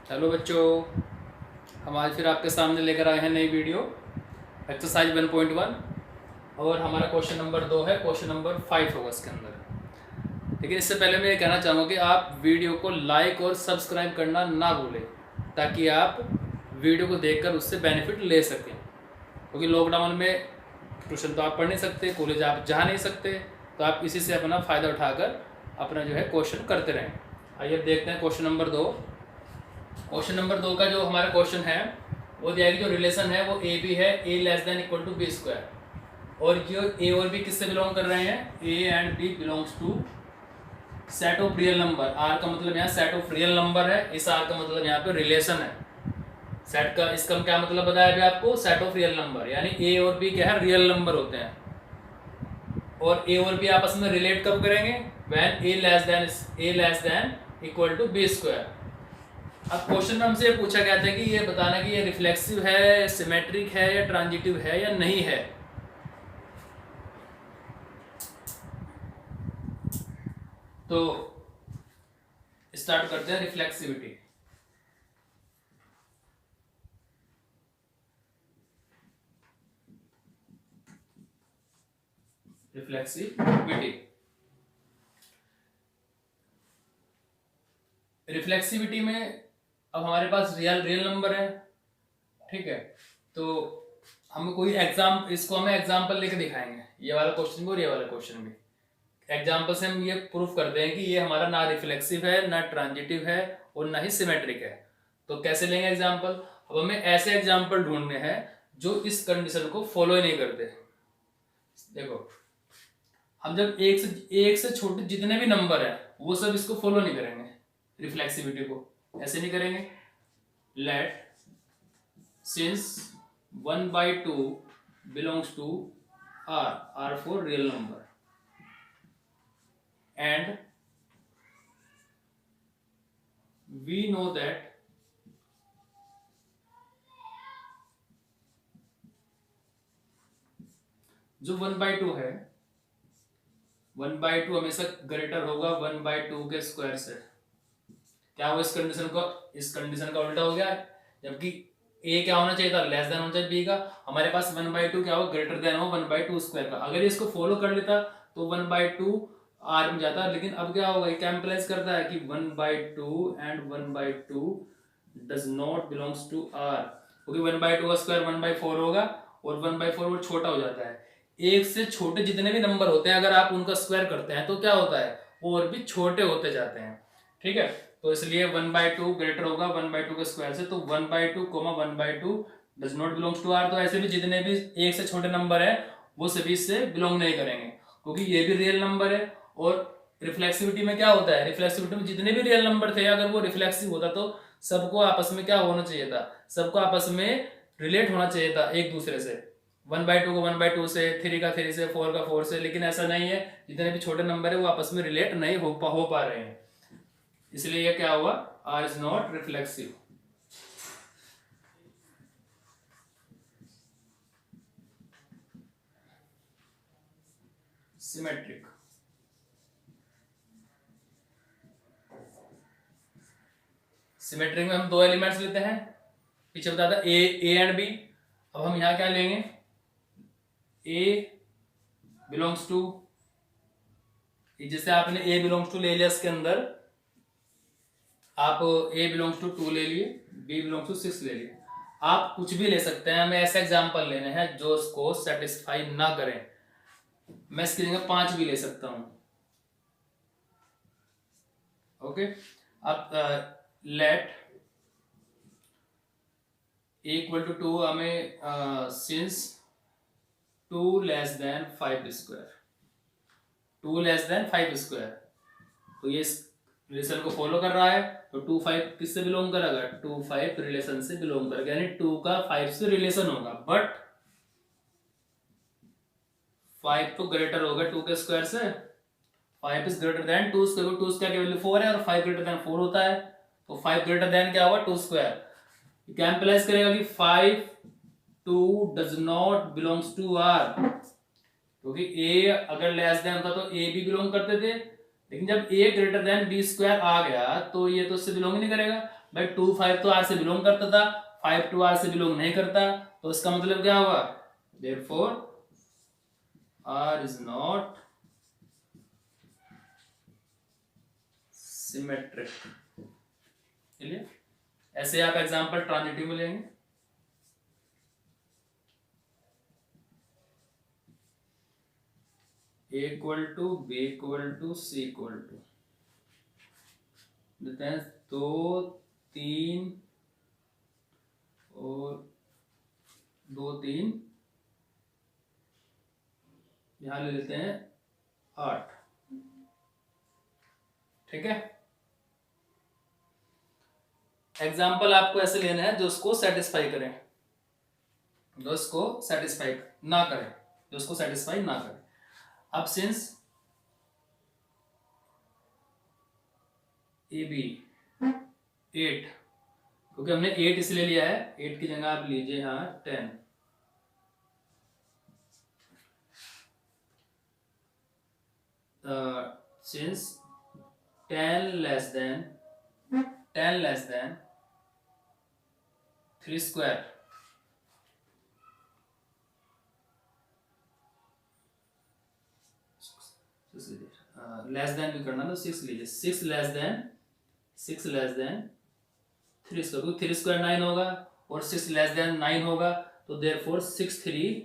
Hello बच्चों, हम आज फिर आपके सामने लेकर आए हैं नई वीडियो एक्सरसाइज 1.1 और हमारा क्वेश्चन नंबर 2 है। क्वेश्चन नंबर 5 होगा इसके अंदर। लेकिन इससे पहले मैं ये कहना चाहूँगा कि आप वीडियो को लाइक और सब्सक्राइब करना ना भूलें, ताकि आप वीडियो को देखकर उससे बेनिफिट ले सकें। क्योंकि लॉकडाउन में ट्यूशन तो आप पढ़ नहीं सकते, कॉलेज आप जा नहीं सकते, तो आप इसी से अपना फ़ायदा उठाकर अपना जो है क्वेश्चन करते रहें। आइए अब देखते हैं क्वेश्चन नंबर 2। क्वेश्चन नंबर 2 का जो हमारा क्वेश्चन है वो दिया है कि जो रिलेशन है वो ए बी है, A less than equal to B square. और जो ए और बी किससे बिलोंग कर रहे हैं, A and B belongs to set of real number. R का मतलब यहाँ सेट ऑफ रियल नंबर है, इस आर का मतलब यहाँ पे रिलेशन है। सेट का इसका क्या मतलब बताया अभी आपको, सेट ऑफ रियल नंबर, यानी ए और बी क्या है, रियल नंबर होते हैं। और ए और बी आपस में रिलेट कब करेंगे, when A less than equal to B square. अब क्वेश्चन में हमसे पूछा गया था कि ये बताना कि ये रिफ्लेक्सिव है, सिमेट्रिक है या ट्रांजिटिव है या नहीं है। तो स्टार्ट करते हैं रिफ्लेक्सिविटी। रिफ्लेक्सिविटी में अब हमारे पास रियल नंबर है, ठीक है। तो हम कोई इसको हमें एग्जाम्पल लेके दिखाएंगे, ये वाला क्वेश्चन भी और ये वाला क्वेश्चन भी। एग्जाम्पल से हम ये प्रूफ करते हैं कि ये हमारा ना रिफ्लेक्सिव है, ना ट्रांजिटिव है और ना ही सिमेट्रिक है। तो कैसे लेंगे एग्जाम्पल, अब हमें ऐसे एग्जाम्पल ढूंढने हैं जो इस कंडीशन को फॉलो ही नहीं करते। देखो, हम जब एक से छोटे जितने भी नंबर है वो सब इसको फॉलो नहीं करेंगे, रिफ्लेक्सिविटी को ऐसे नहीं करेंगे। Let since 1/2 belongs to R for real number and we know that जो 1/2 है, 1/2 हमेशा ग्रेटर होगा 1/2 के स्क्वायर से। क्या हुआ, इस कंडीशन का उल्टा हो गया, जबकि ए क्या होना चाहिए था, लेस देन होना चाहिए बी का। हमारे पास 1/2 क्या हो, ग्रेटर देन हो 1/2 स्क्वायर का। अगर इसको फॉलो कर लेता तो 1/2 आर में जाता, लेकिन अब क्या होगा, क्या इम्प्लाइज करता है कि 1/2 and 1/2 does not belongs to R, क्योंकि 1/2 का स्क्वायर 1/4 होगा और 1/4 वो छोटा हो जाता है। एक से छोटे जितने भी नंबर होते हैं अगर आप उनका स्क्वायर करते हैं तो क्या होता है, वो और भी छोटे होते जाते हैं, ठीक है। तो इसलिए 1/2 ग्रेटर होगा 1/2 के स्क्वायर से, तो 1/2 1/2 does not belongs to R. तो ऐसे भी जितने भी एक से छोटे नंबर है वो सभी इससे बिलोंग नहीं करेंगे, क्योंकि ये भी रियल नंबर है। और रिफ्लेक्सिविटी में क्या होता है, रिफ्लेक्सिविटी में जितने भी रियल नंबर थे अगर वो रिफ्लेक्सिव होता तो सबको आपस में क्या होना चाहिए था, सबको आपस में रिलेट होना चाहिए था एक दूसरे से। 1/2 को 1/2 से, 3 का 3 से, 4 का 4 से, लेकिन ऐसा नहीं है, जितने भी छोटे नंबर है वो आपस में रिलेट नहीं हो पा रहे हैं। इसलिए ये क्या हुआ, R is not reflexive. Symmetric. Symmetric में हम दो एलिमेंट्स लेते हैं, पीछे बताया था ए एंड बी। अब हम यहां क्या लेंगे, ए बिलोंग्स टू, जैसे आपने ए बिलोंग्स टू ले लिया, इसके अंदर आप ए बिलोंग्स टू 2 ले लिए, बी बिलोंग्स टू 6 ले लिए। आप कुछ भी ले सकते हैं, हमें ऐसे एग्जाम्पल लेने हैं जो उसको सेटिस्फाई ना करें। मैं इसकी जगह 5 भी ले सकता हूं, ओके। अब लेट इक्वल टू 2 हमें since 2 less than 5 square, 2 less than 5 square, तो ये रिलेशन को फॉलो कर रहा है। तो 2 5 किससे बिलोंग करेगा, 2 5 रिलेशन से बिलोंग करेगा, यानी 2 का 5 से रिलेशन होगा। बट 5 तो ग्रेटर होगा 2 के स्क्वायर से, 5 is greater than 2 square, 2 square की वैल्यू 4 है और 5 ग्रेटर देन 4 होता है। तो 5 ग्रेटर देन क्या होगा, 2 स्क्वायर। क्या इम्प्लाइज करेगा कि 5 2 does not belongs to R, क्योंकि ए अगर लेस देन होता तो ए भी बिलोंग करते थे, लेकिन जब a greater than B square आ गया तो ये तो उससे बिलोंग ही नहीं करेगा भाई। 2 5 तो r से बिलोंग करता था, 5 2 r से बिलोंग नहीं करता, तो इसका मतलब क्या होगा, therefore r is not symmetric. चलिए ऐसे आप एग्जांपल ट्रांजिटिव में लेंगे। a equal to b equal to c equal to देते हैं 2 3 और 2 3, यहां ले लेते हैं 8। ठीक है, एग्जाम्पल आपको ऐसे लेना है जो उसको सेटिस्फाई करें, जो उसको सेटिस्फाई ना करें, जो उसको सेटिस्फाई ना करें। अब सिंस ए बी 8, क्योंकि हमने 8 इसलिए लिया है, 8 की जगह आप लीजिए हाँ 10। Since 10 less than 3 square, less than भी करना तो 6 लीजिए, 6 लेस देन 3 स्क्वायर, 3 स्क्वायर 9 होगा और 6 लेस देन 9 होगा, तो देयरफॉर 6 3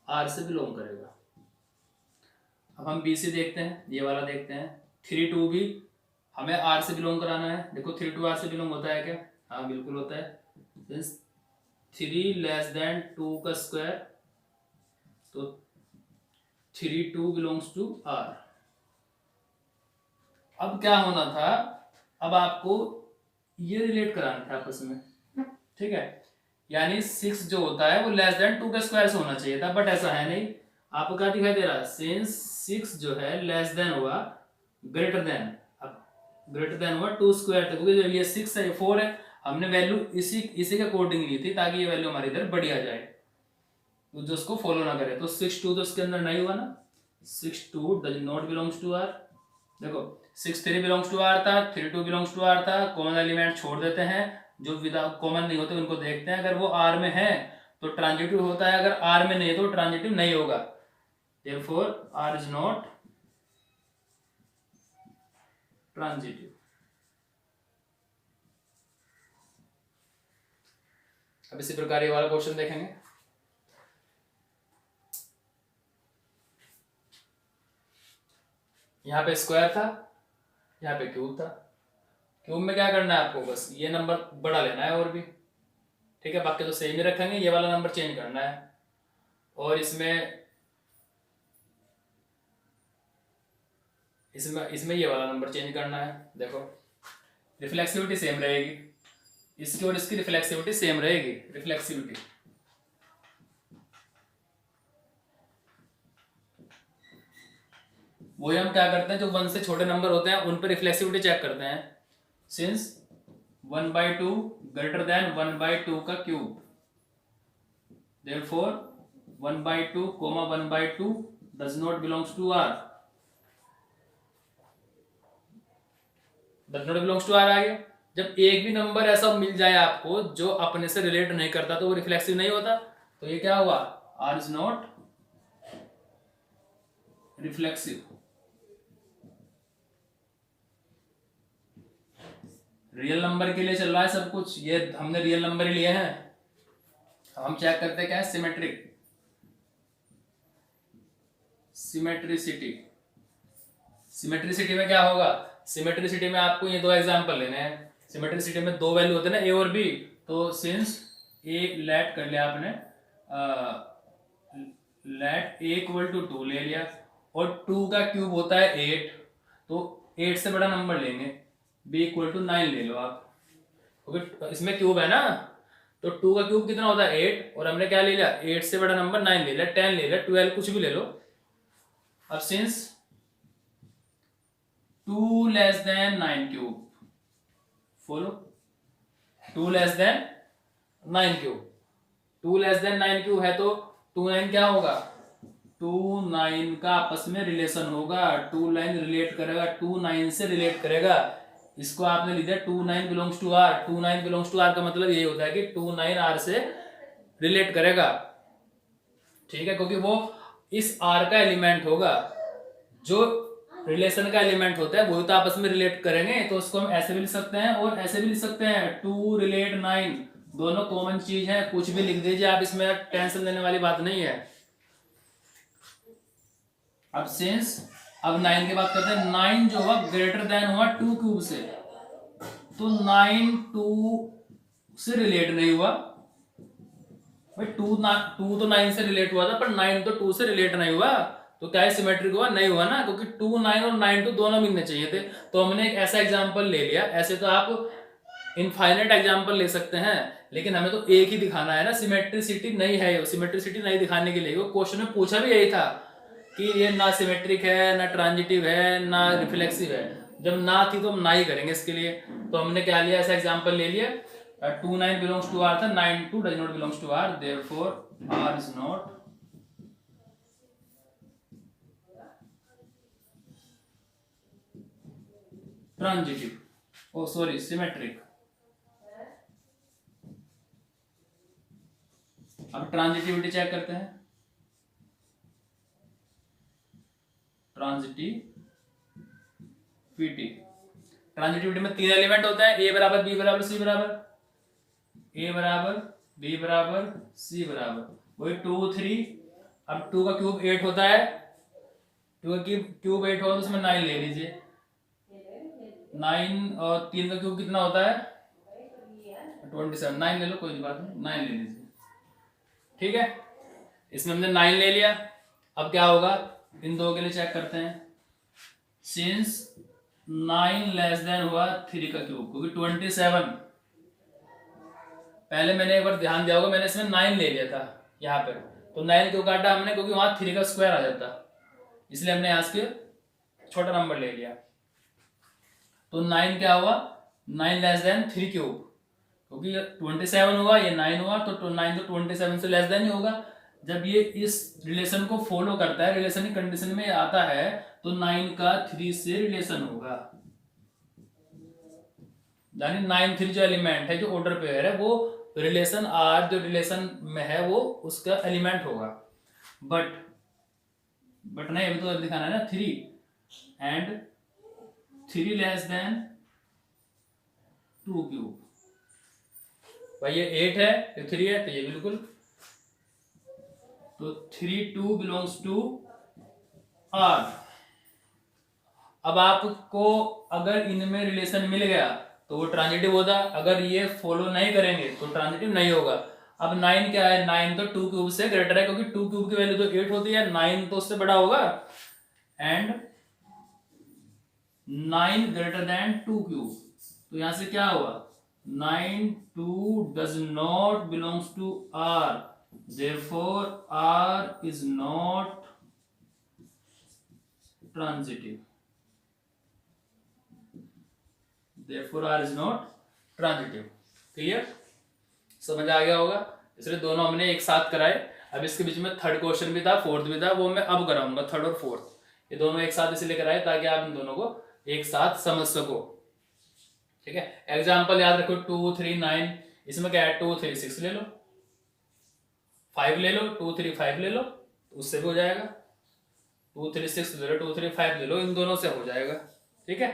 r से बिलोंग करेगा। अब हम बी से देखते हैं, ये वाला देखते हैं। 3 2 भी हमें r से बिलोंग कराना है। देखो 3 2 r से बिलोंग होता है क्या, हाँ बिल्कुल होता है। 3 लेस देन 2 का स्क्वायर, तो 3 2 बिलोंग्स टू r। अब क्या होना था, अब आपको ये रिलेट कराना था आपस में, ठीक है। यानी 6 जो होता है वो लेस देन 2 के स्क्वायर से होना चाहिए था, बट ऐसा है नहीं। आपको क्या दिखाई दे रहा है, सिंस 6 जो है लेस देन हुआ ग्रेटर देन, अब ग्रेटर देन हुआ 2 स्क्वायर तक, क्योंकि जो ये 6 है ये 4 है, हमने वैल्यू इसी के अकॉर्डिंग ली थी ताकि ये वैल्यू हमारी इधर बढ़ी आ जाए, तो जो उसको फॉलो ना करे। तो 6 2 तो इसके अंदर नहीं हुआ ना, 6 2 does not belongs to r। देखो 6 3 बिलोंग्स टू r था, 3 2 बिलोंग्स टू r था। कॉमन एलिमेंट छोड़ देते हैं, जो विदाउट कॉमन नहीं होते उनको देखते हैं। अगर वो r में है तो ट्रांजिटिव होता है, अगर r में नहीं है तो ट्रांजिटिव नहीं होगा। Therefore r is not transitive. अब इसी प्रकार ये वाला क्वेश्चन देखेंगे। यहाँ पे स्क्वायर था, यहाँ पे क्यूब था। क्यूब में क्या करना है आपको, बस ये नंबर बड़ा लेना है और भी, ठीक है। बाकी तो सेम ही रखेंगे, ये वाला नंबर चेंज करना है। और इसमें ये वाला नंबर चेंज करना है। देखो रिफ्लेक्सिविटी सेम रहेगी, इसकी और इसकी रिफ्लेक्सिविटी सेम रहेगी। रिफ्लेक्सिविटी वही हम क्या करते हैं, जो 1 से छोटे नंबर होते हैं उन पर रिफ्लेक्सिविटी चेक करते हैं। सिंस 1/2 ग्रेटर देन 1/2 का क्यूब, therefore 1/2 1/2 does not belongs to r, does not belongs to r आ गया। जब एक भी नंबर ऐसा मिल जाए आपको जो अपने से रिलेट नहीं करता तो वो रिफ्लेक्सिव नहीं होता, तो ये क्या हुआ, r is not reflexive. Real number के लिए चल रहा है सब कुछ, ये हमने रियल नंबर ही लिए हैं। हम चेक करते क्या है, सिमेट्रिक सिमेट्रिसिटी। सिमेट्रिसिटी में क्या होगा, सिमेट्रिसिटी में आपको ये दो एग्जांपल लेने हैं। सिमेट्रिसिटी में दो वैल्यू होते हैं ना, ए और बी। तो सिंस ए लेट कर लिया आपने, लेट ए इक्वल टू 2 ले लिया, और 2 का क्यूब होता है 8, तो 8 से बड़ा नंबर लेंगे, b इक्वल टू 9 ले लो आप, क्योंकि इसमें क्यूब है ना। तो 2 का क्यूब कितना होता है 8, और हमने क्या ले लिया, 8 से बड़ा नंबर 9 ले लिया, 10 ले लिया, 12 कुछ भी ले लो। अब since 2 less than 9 cube, follow 2 less than 9 cube, 2 less than 9 cube है तो 2 9 क्या होगा 2 9 का आपस में रिलेशन होगा, 2 लाइन रिलेट करेगा, 2 9 से रिलेट करेगा। इसको आपने लिख दिया 2 9 belongs to R. 2 9 belongs to R का मतलब ये होता है कि 2 9 आर से रिलेट करेगा, ठीक है, क्योंकि वो इस आर का एलिमेंट होगा। जो रिलेशन का एलिमेंट होता है वो तो आपस में रिलेट करेंगे, तो उसको हम ऐसे भी लिख सकते हैं और ऐसे भी लिख सकते हैं, 2 रिलेट 9, दोनों कॉमन चीज है, कुछ भी लिख दीजिए आप, इसमें टेंशन लेने वाली बात नहीं है। अब सिंस अब 9 की बात करते हैं, 9 जो हुआ ग्रेटर देन हुआ 2 क्यूब से, तो 9 2 से रिलेट नहीं हुआ भाई। 2 तो 9 से रिलेट हुआ था, पर 9 तो 2 से रिलेट नहीं हुआ, तो क्या है सिमेट्रिक हुआ? नहीं हुआ ना, क्योंकि 2 9 और 9 2 दोनों मिलने चाहिए थे। तो हमने एक ऐसा एग्जांपल ले लिया। ऐसे तो आप इनफाइनाइट एग्जांपल ले सकते हैं, लेकिन हमें तो एक ही दिखाना है ना, सिमेट्रिसिटी नहीं है। सिमेट्रिसिटी नहीं दिखाने के लिए वो क्वेश्चन में पूछा भी यही था कि ये ना सिमेट्रिक है, ना ट्रांजिटिव है, ना रिफ्लेक्सिव है। जब ना थी तो हम ना ही करेंगे इसके लिए। तो हमने क्या लिया, ऐसा एग्जांपल ले लिया। 2 9 बिलोंग्स टू आर था, 9 2 does not belongs to R, therefore R is not transitive, oh sorry symmetric. अब ट्रांजिटिविटी चेक करते हैं। ट्रांजिटिविटी में 3 एलिमेंट होते हैं, ए बराबर बी बराबर सी बराबर, ए बराबर बी बराबर सी बराबर, वही 2 3। अब 2 का क्यूब 8 होता है, 2 का क्यूब 8 होगा तो उसमें 9 ले लीजिए। 9 और 3 का क्यूब कितना होता है? 27। 9 ले लो, कोई बात नहीं, 9 ले लीजिए, ठीक है। इसमें हमने 9 ले लिया। अब क्या होगा, इन दो के लिए चेक करते हैं। सिंस 9 लेस देन हुआ 3 का क्यूब, क्योंकि 27, पहले मैंने एक बार ध्यान दिया होगा, मैंने इसमें 9 ले लिया था यहाँ पर, तो 9 क्यों काटा हमने? क्योंकि वहां 3 का स्क्वायर आ जाता, इसलिए हमने यहाँ से छोटा नंबर ले लिया। तो 9 क्या हुआ? 9 लेस देन 3 क्यूब, क्योंकि 27 हुआ, ये 9 हुआ, तो 9 तो 27 से लेस देन ही होगा। जब ये इस रिलेशन को फॉलो करता है, रिलेशन की कंडीशन में आता है, तो 9 का 3 से रिलेशन होगा, यानी 9 3 जो एलिमेंट है, जो ऑर्डर पेयर है, वो रिलेशन आर जो रिलेशन में है वो उसका एलिमेंट होगा। बट नहीं, अभी तो दिखाना है ना 3 एंड 3 लेस देन 2 क्यूब। भाई ये 8 है, ये 3 है, तो ये बिल्कुल, तो 3 2 बिलोंग्स टू आर। अब आपको अगर इनमें रिलेशन मिल गया तो वो ट्रांजिटिव होता, अगर ये फॉलो नहीं करेंगे तो ट्रांजिटिव नहीं होगा। अब 9 क्या है? 9 तो 2 क्यूब से ग्रेटर है, क्योंकि 2 क्यूब की वैल्यू तो 8 होती है, 9 तो उससे बड़ा होगा, एंड 9 ग्रेटर देन 2 क्यूब। तो यहां से क्या हुआ? 9 2 does not belongs to R, therefore R is not transitive, therefore R is not transitive। Clear? समझ आ गया होगा? इसलिए दोनों हमने एक साथ कराए। अब इसके बीच में थर्ड क्वेश्चन भी था, फोर्थ भी था, वो मैं अब कराऊंगा, थर्ड और फोर्थ, ये दोनों एक साथ इसलिए कराए ताकि आप इन दोनों को एक साथ समझ सको, ठीक है। एग्जाम्पल याद रखो, 2 3 9, इसमें क्या है? 2 3 6 ले लो, 5 ले लो, 2 3 5 ले लो, उससे भी हो जाएगा। 2 3 6 ले लो, 2 3 5 ले लो, इन दोनों से हो जाएगा, ठीक है।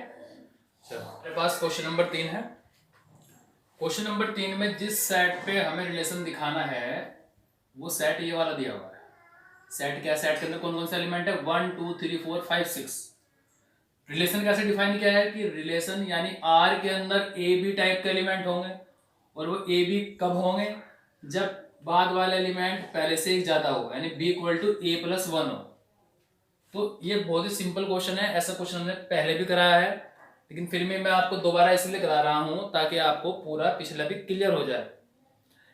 चलो, मेरे पास क्वेश्चन नंबर 3 है। क्वेश्चन नंबर 3 में जिस सेट पे हमें रिलेशन दिखाना है वो सेट ये वाला दिया हुआ है। सेट क्या? सेट के अंदर कौन कौन से एलिमेंट है? 1 2 3 4 5 6। रिलेशन कैसे डिफाइन किया है कि रिलेशन यानी आर के अंदर ए बी टाइप के एलिमेंट होंगे, और वो ए बी कब होंगे? जब बाद वाले एलिमेंट पहले से एक ज्यादा हो, यानी b equal to a plus 1 हो। तो ये बहुत ही सिंपल क्वेश्चन है, ऐसा क्वेश्चन हमने पहले भी कराया है, लेकिन फिर भी मैं आपको दोबारा इसलिए करा रहा हूं ताकि आपको पूरा पिछला भी क्लियर हो जाए।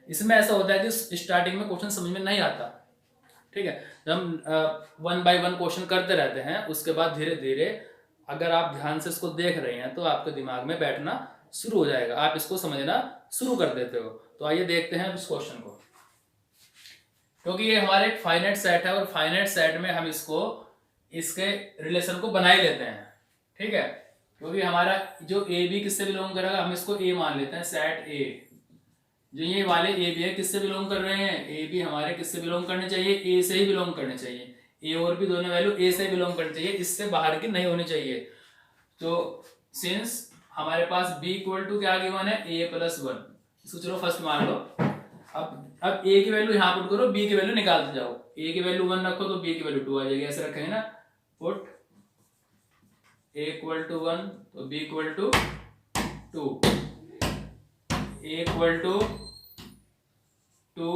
इसमें ऐसा होता है कि स्टार्टिंग में क्वेश्चन समझ में नहीं आता, ठीक है। जब हम 1 बाय 1 क्वेश्चन करते रहते हैं, उसके बाद धीरे धीरे अगर आप ध्यान से इसको देख रहे हैं तो आपके दिमाग में बैठना शुरू हो जाएगा, आप इसको समझना शुरू कर देते हो। तो आइए देखते हैं इस क्वेश्चन को। क्योंकि ये हमारे एक फाइनाइट सेट है और फाइनाइट सेट में हम इसके रिलेशन को बना ही लेते हैं, ठीक है। क्योंकि हमारा जो ए बी किससे बिलोंग करेगा, हम इसको ए मान लेते हैं, सेट ए। जो ये वाले ए बी है किससे बिलोंग कर रहे हैं, ए बी हमारे किससे बिलोंग करने चाहिए, ए से ही बिलोंग करने चाहिए। ए और बी दोनों वैल्यू ए से बिलोंग करनी चाहिए, इससे बाहर की नहीं होनी चाहिए। तो सिंस हमारे पास b इक्वल टू क्या गिवन है, a प्लस 1, इसको चलो फर्स्ट मान लो। अब a की वैल्यू यहाँ पुट करो, b की वैल्यू निकालते जाओ। a की वैल्यू 1 रखो तो b की वैल्यू 2 आ जाएगी, ऐसे रखेंगे ना। पुट a इक्वल टू 1 तो b equal to 2, a equal to 2,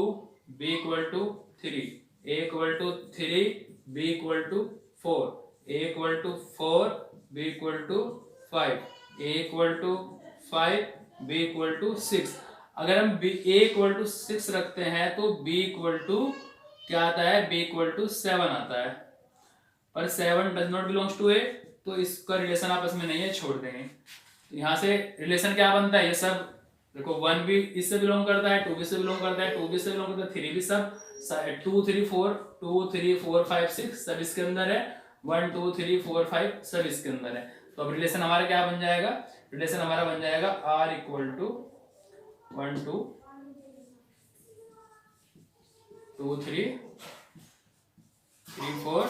b equal to 3, a equal to 3, b equal to 4, a equal to 4, b equal to 5, a equal to 5, b equal to 6। अगर हम a equal to 6 रखते हैं तो b equal to क्या आता है, b equal to 7 आता है। पर 7 does not belongs to a, तो इसका रिलेशन आपस में नहीं है, छोड़ देंगे। तो यहाँ से रिलेशन क्या बनता है, ये सब देखो 1 भी इससे बिलोंग करता है, 2 भी इससे बिलोंग करता है, 2 भी इससे बिलोंग करता है, 3 भी, सब 2 3 4 5 6 सब इसके अंदर है, 1 2 3 4 5 सब इसके अंदर है। तो अब रिलेशन हमारा क्या बन जाएगा, रिलेशन हमारा बन जाएगा r इक्वल टू 1 2 2 3 3 4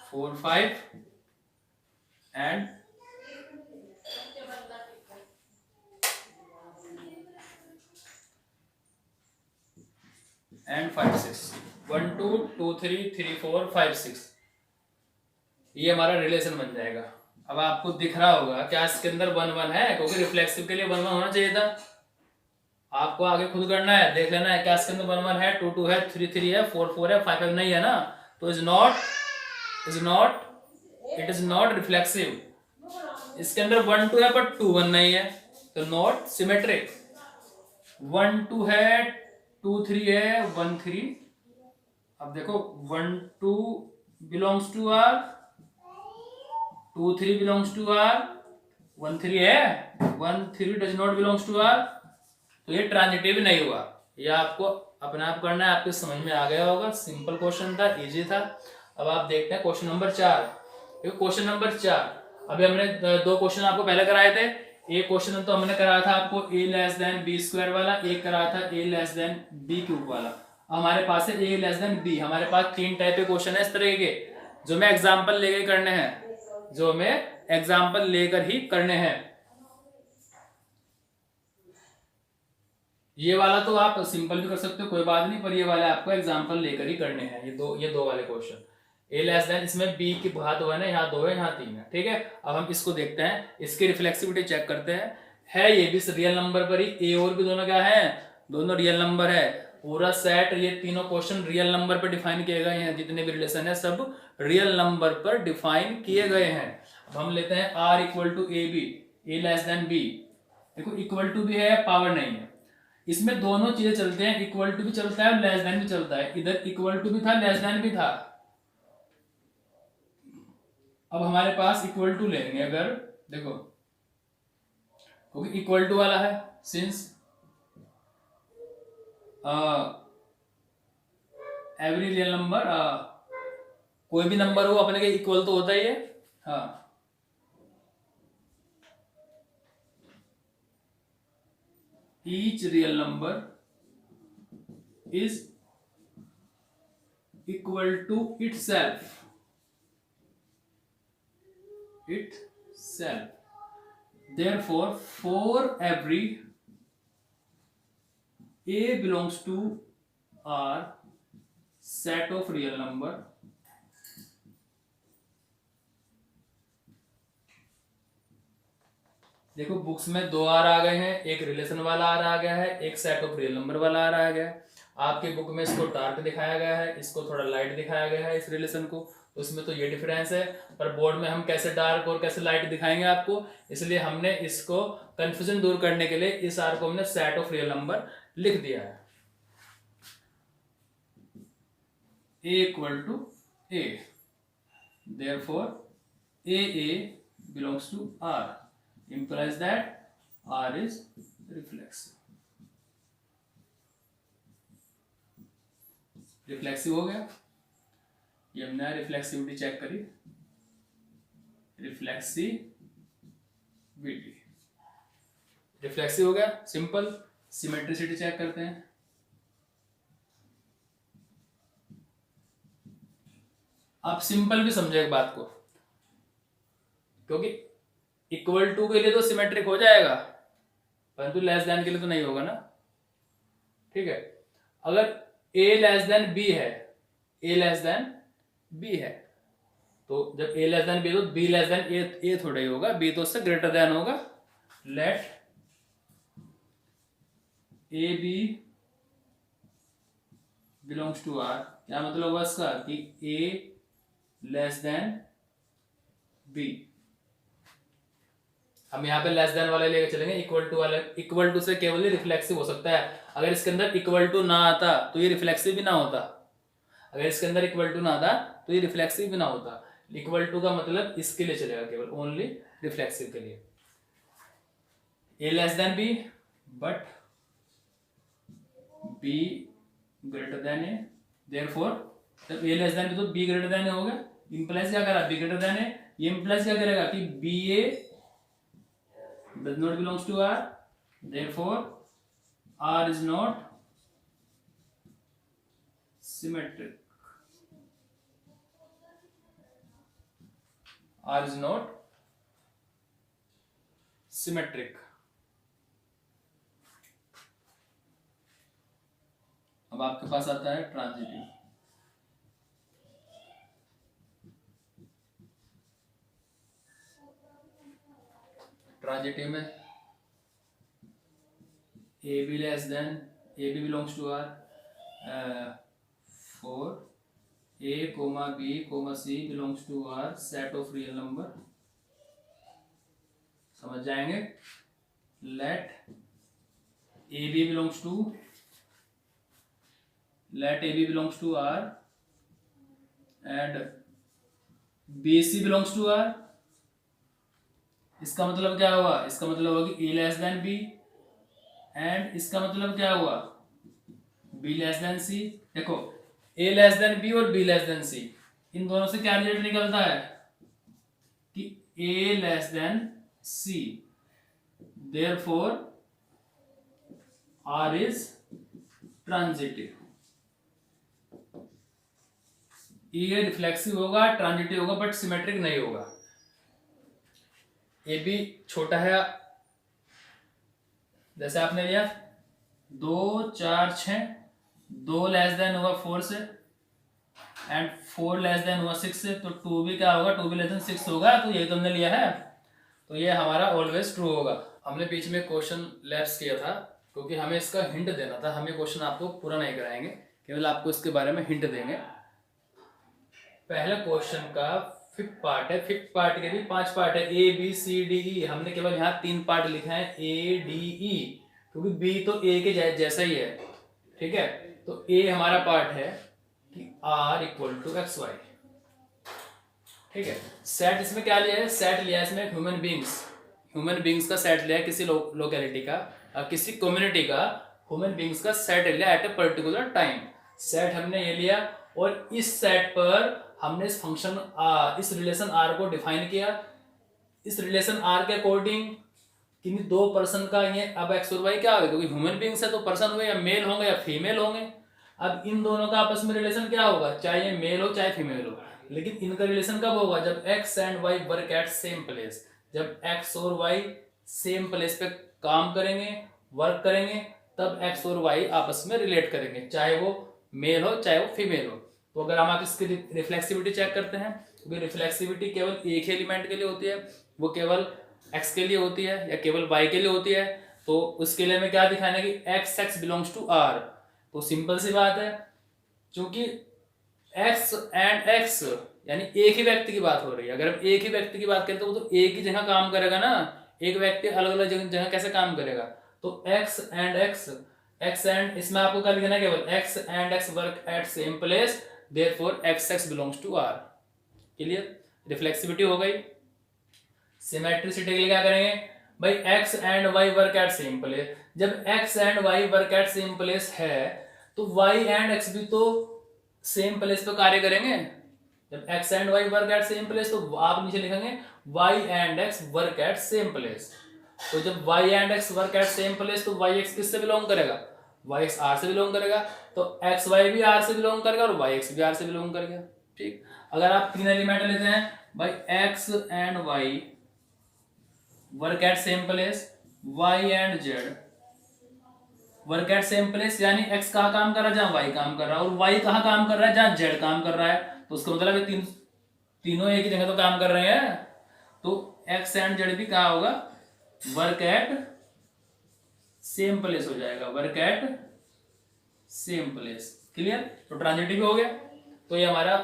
4 5 एंड 5 6, 1 2 2 3 3 4 5 6, ये हमारा रिलेशन बन जाएगा। अब आपको दिख रहा होगा क्या इसके अंदर 1 1 है, क्योंकि रिफ्लेक्सिव के लिए 1 1 होना चाहिए था। आपको आगे खुद करना है, देख लेना है क्या इसके अंदर 1 1 है, 2 2 है, 3 3 है, 4 4 है, 5 5 नहीं है ना, तो इट इज नॉट रिफ्लेक्सिव। इसके अंदर 1 2 है पर 2 1 नहीं है, तो नॉट सिमेट्रिक। 1 2 है, 2 3 है, 1 3। अब देखो 1 2 belongs to R, 2 3 belongs to R, 1 3 है, 1 3 does not belongs to R, तो ये ट्रांजिटिव नहीं हुआ। ये आपको अपने आप करना है, आपके समझ में आ गया होगा। सिंपल क्वेश्चन था, इजी था। अब आप देखते हैं क्वेश्चन नंबर 4। क्वेश्चन नंबर 4, अभी हमने 2 क्वेश्चन आपको पहले कराए थे। एक क्वेश्चन तो हमने कराया था आपको a less than b square वाला, एक कराया था a less than b cube वाला। हमारे पास है a लेस देन b। हमारे पास 3 टाइप के क्वेश्चन है इस तरह के, जो मैं एग्जांपल लेकर करने हैं, जो मैं एग्जांपल लेकर ही करने हैं। ये वाला तो आप सिंपल भी कर सकते हो, कोई बात नहीं, पर ये वाले आपको एग्जांपल लेकर ही करने हैं। ये दो वाले क्वेश्चन a लेस देन, इसमें b की बात हुआ है ना, यहाँ 2 है, यहाँ 3 है, ठीक है। अब हम इसको देखते हैं, इसकी रिफ्लेक्सिविटी चेक करते हैं। है ये भी रियल नंबर पर ही, a और b दोनों क्या है, दोनों रियल नंबर है। पूरा सेट, ये तीनों क्वेश्चन रियल नंबर पर डिफाइन किए गए हैं। जितने भी रिलेशन है सब रियल नंबर पर डिफाइन किए गए हैं। अब हम लेते हैं r equal to A B, A less than b। देखो इक्वल टू भी है, पावर नहीं है, इसमें दोनों चीजें चलते हैं, इक्वल टू भी चलता है और लेस देन भी चलता है। इधर इक्वल टू भी था, लेस देन भी था। अब हमारे पास इक्वल टू लेंगे अगर, देखो क्योंकि इक्वल टू वाला है, सिंस एवरी रियल नंबर, कोई भी नंबर हो अपने के इक्वल तो होता ही है। हाँ, each real number is equal to itself. Therefore, for every a belongs to R set of real number, देखो बुक्स में 2 आर आ गए हैं, एक रिलेशन वाला आर आ गया है, एक सेट ऑफ रियल नंबर वाला आर आ गया है। आपके बुक में इसको डार्क दिखाया गया है, इसको थोड़ा लाइट दिखाया गया है इस रिलेशन को, उसमें तो ये डिफरेंस है। पर बोर्ड में हम कैसे डार्क और कैसे लाइट दिखाएंगे आपको, इसलिए हमने इसको कंफ्यूजन दूर करने के लिए इस आर को हमने सेट ऑफ रियल नंबर लिख दिया है। a equal to a, therefore a belongs to R, implies that R is reflexive. Reflexive हो गया, ये हमने रिफ्लेक्सिविटी चेक करी, रिफ्लेक्सिविटी रिफ्लेक्सिव हो गया, सिंपल। सिमेट्रिसिटी चेक करते हैं। आप सिंपल भी समझे एक बात को, क्योंकि इक्वल टू के लिए तो सिमेट्रिक हो जाएगा, परंतु लेस देन के लिए तो नहीं होगा ना, ठीक है। अगर a लेस देन b है, a लेस देन b है, तो जब a लेस देन b तो b लेस देन a थोड़ा ही होगा, b तो उससे ग्रेटर देन होगा। Let a b belongs to r, क्या मतलब हुआ इसका कि a लेस देन b। हम यहाँ पे लेस देन वाले लेके चलेंगे, इक्वल टू वाले, इक्वल टू से केवल ही रिफ्लेक्सिव हो सकता है। अगर इसके अंदर इक्वल टू ना आता तो ये रिफ्लेक्सिव भी ना होता, अगर इसके अंदर इक्वल टू ना आता तो ये रिफ्लेक्सिव भी ना होता। इक्वल टू का मतलब इसके लिए चलेगा, केवल ओनली रिफ्लेक्सिव के लिए। a less than b but b greater than a, therefore जब a लेस देन b तो b ग्रेटर देन a हो गया। इंप्लाइज क्या करा, b ग्रेटर देन a, ये इंप्लाइज क्या करेगा कि ba does not belongs to R, therefore R is not symmetric, R is not symmetric। अब आपके पास आता है ट्रांजिटिव। ट्रांजिटिव में A B less than, A B belongs to R, for A comma B comma C belongs to R set of real number, समझ जाएंगे। Let A B belongs to, let A B belongs to R and B C belongs to R. इसका मतलब क्या हुआ, इसका मतलब हुआ कि a less than b, and इसका मतलब क्या हुआ b लेस देन c। देखो a लेस देन b और b लेस देन c, इन दोनों से क्या रिजल्ट निकलता है कि a less than c, therefore r is transitive. ये रिफ्लेक्सिव होगा, ट्रांजिटिव होगा, बट सिमेट्रिक नहीं होगा। ए बी छोटा है, जैसे आपने लिया 2 4 6, 2 लेस देन हुआ 4 से एंड 4 लेस देन हुआ 6 से, तो 2 भी क्या होगा, 2 भी लेस देन 6 होगा, तो यही तो हमने लिया है, तो ये हमारा ऑलवेज ट्रू होगा। हमने बीच में क्वेश्चन लैप्स किया था, क्योंकि हमें इसका हिंट देना था, हमें क्वेश्चन आपको पूरा नहीं कराएंगे, केवल आपको इसके बारे में हिंट देंगे। पहले क्वेश्चन का फिफ्थ पार्ट है, फिफ्थ पार्ट के भी 5 पार्ट है, A B C D E, हमने केवल यहाँ 3 पार्ट लिखा है ए डी ई, क्योंकि बी तो ए के जैसा ही है, ठीक है। तो ए हमारा पार्ट है कि R equal to X Y, ठीक है। सेट इसमें क्या लिया है, सेट लिया है इसमें ह्यूमन बींग्स का सेट लिया है, किसी लोकेलिटी का, किसी कम्युनिटी का ह्यूमन बींग्स का सेट लिया at a particular time. Set हमने ये लिया, और इस सेट पर हमने इस फंक्शन इस रिलेशन आर को डिफाइन किया। इस रिलेशन आर के अकॉर्डिंग किन्हीं 2 पर्सन का ये अब एक्स और वाई क्या होगा, क्योंकि ह्यूमन बींग्स है तो पर्सन हुए, या मेल होंगे या फीमेल होंगे। अब इन दोनों का आपस में रिलेशन क्या होगा, चाहे ये मेल हो चाहे फीमेल हो, लेकिन इनका रिलेशन कब होगा, जब X and Y work at same place. जब एक्स और वाई सेम प्लेस पे काम करेंगे, वर्क करेंगे, तब एक्स और वाई आपस में रिलेट करेंगे, चाहे वो मेल हो चाहे वो फीमेल हो। तो अगर हम आप इसकी रिफ्लेक्सिविटी चेक करते हैं, क्योंकि रिफ्लेक्सिविटी केवल एक ही एलिमेंट के लिए होती है, वो केवल x के लिए होती है या केवल y के लिए होती है, तो उसके लिए हमें क्या दिखाना है कि x बिलोंग्स टू r। तो सिंपल सी बात है, क्योंकि x एंड x यानी एक ही व्यक्ति की बात हो रही है। अगर हम एक ही व्यक्ति की बात करें तो वो तो एक ही जगह काम करेगा ना, एक व्यक्ति अलग अलग जगह कैसे काम करेगा। तो x एंड इसमें आपको क्या लिखना है, केवल x and x work at same place, therefore x belongs to r। Clear, reflexivity हो गई। सिमेट्रिसिटी के लिए क्या करेंगे भाई, x and y work at same place. जब x and y work at same place है तो y एंड x भी तो सेम प्लेस पे कार्य करेंगे। जब x and y work at same place तो आप नीचे लिखेंगे y and x work at same place. तो जब y and x work at same place तो yx किससे बिलोंग करेगा, yx r से बिलोंग करेगा, तो xy भी r से बिलोंग करेगा और yx भी r से बिलोंग करेगा। ठीक, अगर आप तीन एलिमेंट लेते हैं भाई x and y work at same place, y and z work at same place, यानी x कहाँ काम कर रहा है जहां y काम कर रहा है, और y कहाँ काम कर रहा है जहां z काम कर रहा है, तो उसका मतलब है तीनों एक ही जगह तो काम कर रहे हैं। तो x एंड z भी कहाँ होगा, वर्क एट सेम प्लेस हो जाएगा, work at same place. Clear, तो ट्रांजिटिव हो गया, तो ये हमारा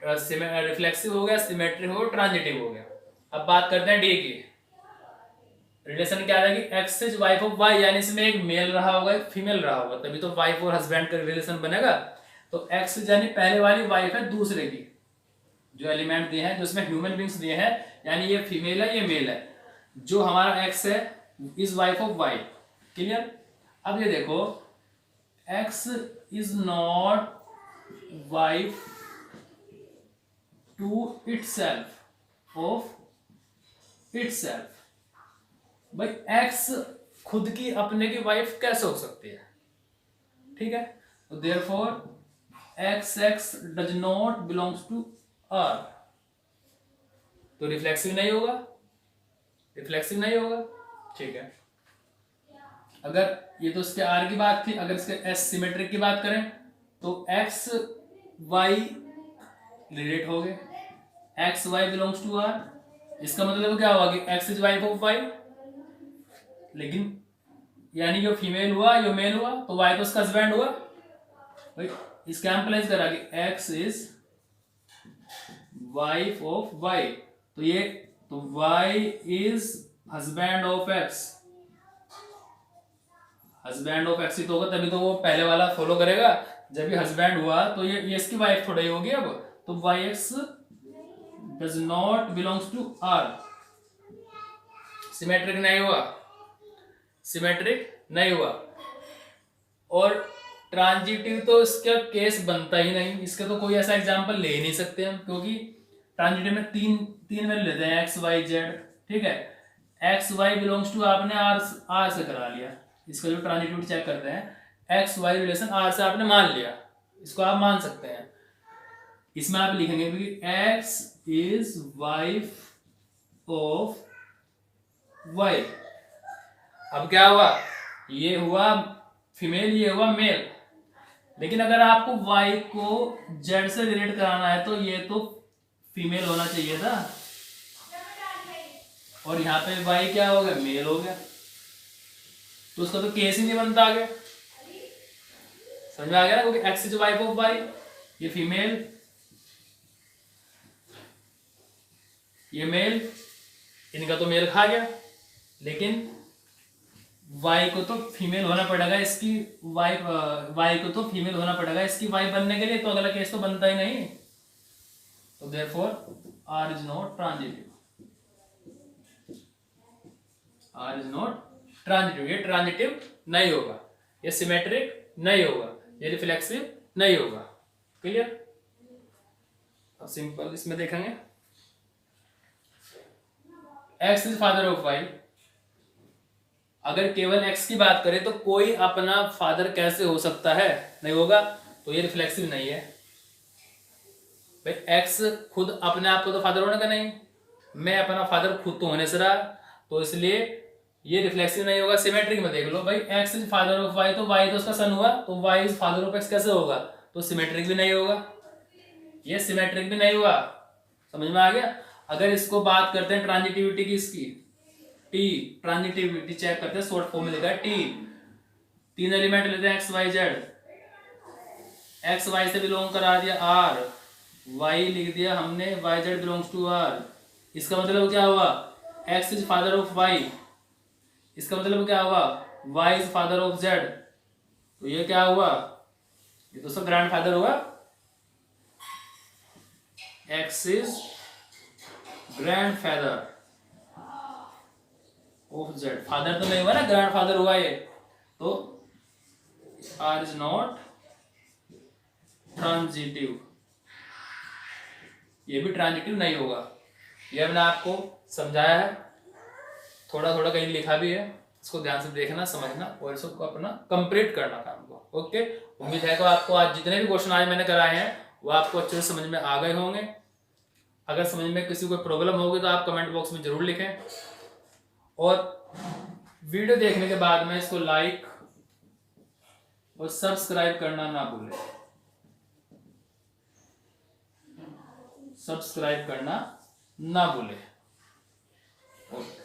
रिफ्लेक्सिव हो गया, सिमेट्रिक हो गया, ट्रांजिटिव हो गया। अब बात करते हैं डी की। रिलेशन क्या था कि X is wife of Y, यानी इसमें एक मेल रहा होगा एक फीमेल रहा होगा, तभी तो वाइफ और हस्बैंड का रिलेशन बनेगा। तो एक्स यानी पहले वाली वाइफ है दूसरे की, जो एलिमेंट दिए हैं जो इसमें ह्यूमन बींग्स दिए हैं, यानी ये फीमेल है ये मेल है, जो हमारा एक्स है is wife of Y. Clear, अब ये देखो X is not wife to itself of itself. भाई एक्स खुद की अपने की वाइफ कैसे हो सकती है, ठीक है, तो therefore X does not belongs to R, तो रिफ्लेक्सिव नहीं होगा, रिफ्लेक्सिव नहीं होगा। ठीक है, अगर ये तो इसके आर की बात थी, अगर इसके एस सिमेट्रिक की बात करें तो एक्स वाई रिलेट हो गए, X Y belongs to R, इसका मतलब क्या हुआ कि X is wife of Y, लेकिन यानी जो फीमेल हुआ जो मेल हुआ तो वाई तो उसका हस्बैंड हुआ। भाई इसका एम्पलाइज करा कि X is wife of Y, तो ये तो Y is husband of X, husband of X ही तो होगा, तभी तो वो पहले वाला फॉलो करेगा। जब ये हस्बैंड हुआ तो ये इसकी वाइफ थोड़ा ही होगी अब, तो Y X does not belongs to R, symmetric नहीं हुआ, सिमेट्रिक नहीं हुआ। और ट्रांजिटिव तो इसका केस बनता ही नहीं, इसका तो कोई ऐसा एग्जांपल ले ही नहीं सकते हम, क्योंकि ट्रांजिटिव में तीन वैल्यू लेते हैं एक्स वाई जेड, ठीक है, एक्स वाई बिलोंग्स टू आपने आर से करा लिया, इसका जो ट्रांजिटिव चेक करते हैं एक्स वाई रिलेशन आर से आपने मान लिया, इसको आप मान सकते हैं। इसमें आप लिखेंगे कि X is wife of Y. अब क्या हुआ, ये हुआ फीमेल ये हुआ मेल, लेकिन अगर आपको वाई को जेड से रिलेट कराना है तो ये तो फीमेल होना चाहिए था, और यहाँ पे वाई क्या हो गया, मेल हो गया, तो उसका तो केस ही नहीं बनता आगे। समझ में आ गया ना, क्योंकि X is wife of Y, ये फीमेल ये मेल, इनका तो मेल खा गया, लेकिन वाई को तो फीमेल होना पड़ेगा, इसकी वाइफ वाई को तो फीमेल होना पड़ेगा इसकी वाइफ बनने के लिए, तो अगला केस तो बनता ही नहीं, तो therefore R is not transitive, R is not transitive, ये ट्रांजिटिव नहीं होगा, ये सिमेट्रिक नहीं होगा, ये रिफ्लेक्सिव नहीं होगा। क्लियर, अब सिंपल इसमें देखेंगे X is father of Y. अगर केवल एक्स की बात करें तो कोई अपना फादर कैसे हो सकता है, नहीं होगा, तो ये रिफ्लेक्सिव नहीं है। भाई एक्स खुद अपने आप को तो फादर होने का नहीं, मैं अपना फादर खुद तो होने से रहा, तो इसलिए ये रिफ्लेक्सिव नहीं होगा। सिमेट्रिक में देख लो भाई X is father of Y, तो वाई तो उसका सन हुआ, तो Y is father of X कैसे होगा, तो सिमेट्रिक भी नहीं होगा, ये सिमेट्रिक भी नहीं हुआ। समझ में आ गया। अगर इसको बात करते हैं ट्रांजिटिविटी की, इसकी टी ट्रांजिटिविटी चेक करते हैं, शॉर्ट फॉर्म में लिखा है टी, तीन एलिमेंट लेते हैं X Y Z, X Y से बिलोंग करा दिया आर, वाई लिख दिया हमने Y Z belongs to R, इसका मतलब क्या हुआ X is father of Y, इसका मतलब क्या हुआ Y is father of Z, तो ये क्या हुआ, ये तो सब ग्रैंड फादर हुआ, X is grandfather of Z, father तो नहीं हुआ ना, ग्रैंड फादर हुआ ये, तो आर इज नॉट ट्रांजिटिव, ये भी ट्रांजिटिव नहीं होगा। ये मैंने आपको समझाया है, थोड़ा थोड़ा कहीं लिखा भी है, इसको ध्यान से देखना समझना और इसको अपना कंप्लीट करना काम को। ओके, उम्मीद है कि आपको आज जितने भी क्वेश्चन आज मैंने कराए हैं वो आपको अच्छे से समझ में आ गए होंगे। अगर समझ में किसी को प्रॉब्लम होगी तो आप कमेंट बॉक्स में जरूर लिखें, और वीडियो देखने के बाद में इसको लाइक और सब्सक्राइब करना ना भूलें, सब्सक्राइब करना ना भूलें। Okay,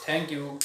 thank you.